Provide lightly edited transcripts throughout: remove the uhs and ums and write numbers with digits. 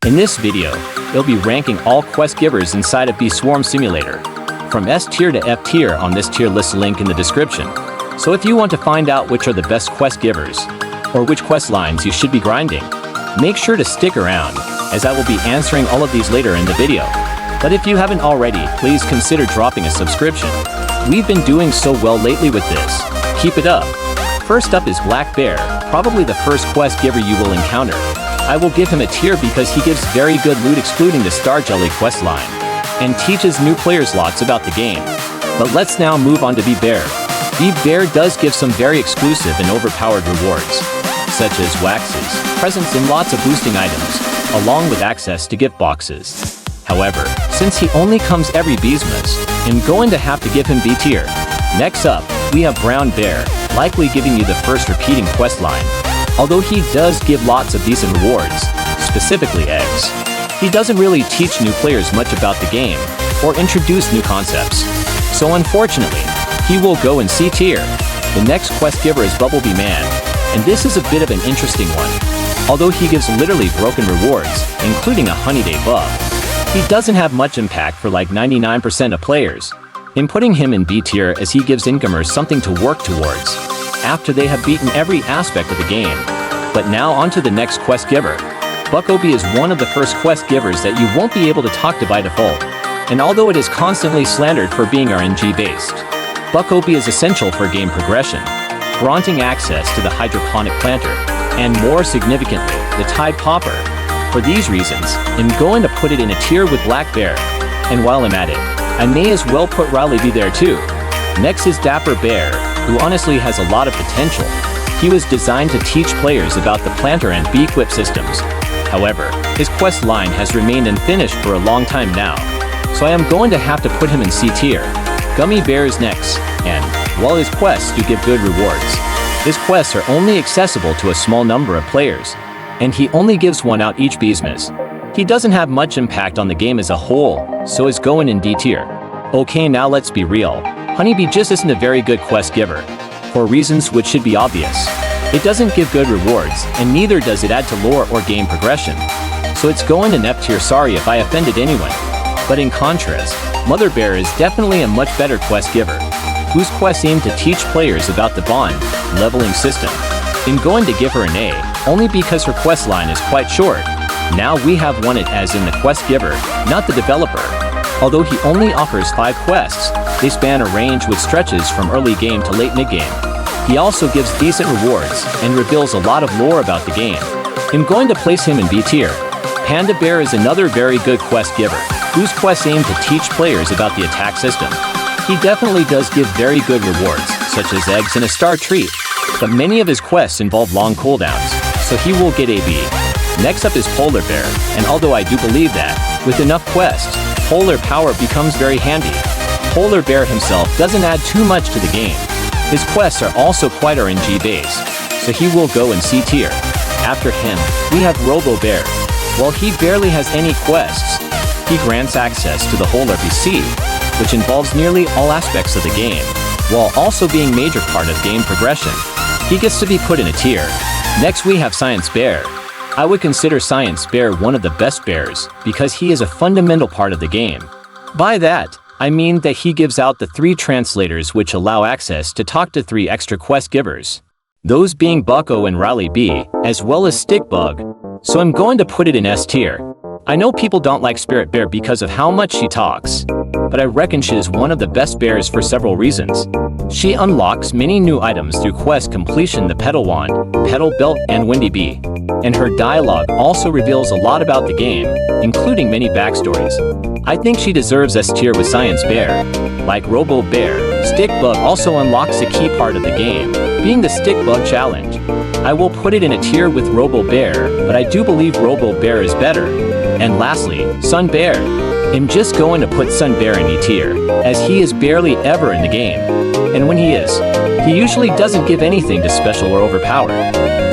In this video, it'll be ranking all quest givers inside of Bee Swarm Simulator, from S tier to F tier on this tier list link in the description. So if you want to find out which are the best quest givers, or which quest lines you should be grinding, make sure to stick around, as I will be answering all of these later in the video. But if you haven't already, please consider dropping a subscription. We've been doing so well lately with this. Keep it up. First up is Black Bear, probably the first quest giver you will encounter. I will give him a tier because he gives very good loot excluding the Star Jelly quest line, and teaches new players lots about the game. But let's now move on to Bee Bear. Bee Bear does give some very exclusive and overpowered rewards, such as waxes, presents in lots of boosting items, along with access to gift boxes. However, since he only comes every Beesmas, I'm going to have to give him B tier. Next up, we have Brown Bear, likely giving you the first repeating quest line. Although he does give lots of decent rewards, specifically eggs, he doesn't really teach new players much about the game, or introduce new concepts. So unfortunately, he will go in C tier. The next quest giver is Bumblebee Man, and this is a bit of an interesting one. Although he gives literally broken rewards, including a Honey Day buff, he doesn't have much impact for like 99% of players. In putting him in B tier as he gives incomers something to work towards, after they have beaten every aspect of the game. But now on to the next quest giver. Buckobee is one of the first quest givers that you won't be able to talk to by default, and although it is constantly slandered for being RNG based, Buckobee is essential for game progression, granting access to the hydroponic planter, and more significantly, the Tide Popper. For these reasons, I'm going to put it in a tier with Black Bear, and while I'm at it, I may as well put Riley B there too. Next is Dapper Bear, who honestly has a lot of potential. He was designed to teach players about the planter and bee equip systems. However, his quest line has remained unfinished for a long time now, so I am going to have to put him in C tier. Gummy Bear is next, and while his quests do give good rewards, his quests are only accessible to a small number of players, and he only gives one out each Beesmas. He doesn't have much impact on the game as a whole, so is going in D tier. Okay, now let's be real. Honeybee just isn't a very good quest giver, for reasons which should be obvious. It doesn't give good rewards, and neither does it add to lore or game progression. So it's going in F tier. Sorry if I offended anyone. But in contrast, Mother Bear is definitely a much better quest giver, whose quests aim to teach players about the bond leveling system. I'm going to give her an A, only because her quest line is quite short. Now we have won it as in the quest giver, not the developer. Although he only offers 5 quests, they span a range which stretches from early game to late mid-game. He also gives decent rewards and reveals a lot of lore about the game. I'm going to place him in B tier. Panda Bear is another very good quest giver, whose quests aim to teach players about the attack system. He definitely does give very good rewards, such as eggs and a star treat, but many of his quests involve long cooldowns, so he will get a B. Next up is Polar Bear, and although I do believe that, with enough quests, Polar Power becomes very handy. Polar Bear himself doesn't add too much to the game. His quests are also quite RNG based, so he will go in C tier. After him, we have Robo Bear. While he barely has any quests, he grants access to the whole RPC, which involves nearly all aspects of the game, while also being a major part of game progression. He gets to be put in a tier. Next we have Science Bear. I would consider Science Bear one of the best bears, because he is a fundamental part of the game. By that, I mean that he gives out the 3 translators which allow access to talk to 3 extra quest givers, those being Bucko and Riley B, as well as Stickbug, so I'm going to put it in S tier. I know people don't like Spirit Bear because of how much she talks, but I reckon she is one of the best bears for several reasons. She unlocks many new items through quest completion, the Petal Wand, Petal Belt, and Windy Bee, and her dialogue also reveals a lot about the game, including many backstories. I think she deserves S tier with Science Bear. Like Robo Bear, Stickbug also unlocks a key part of the game, being the Stickbug Challenge. I will put it in a tier with Robo Bear, but I do believe Robo Bear is better. And lastly, Sun Bear. I'm just going to put Sun Bear in E tier, as he is barely ever in the game. And when he is, he usually doesn't give anything to special or overpower.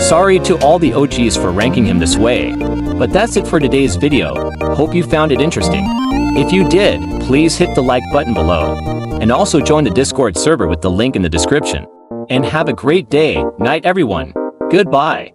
Sorry to all the OGs for ranking him this way. But that's it for today's video. Hope you found it interesting. If you did, please hit the like button below. And also join the Discord server with the link in the description. And have a great day, night everyone. Goodbye.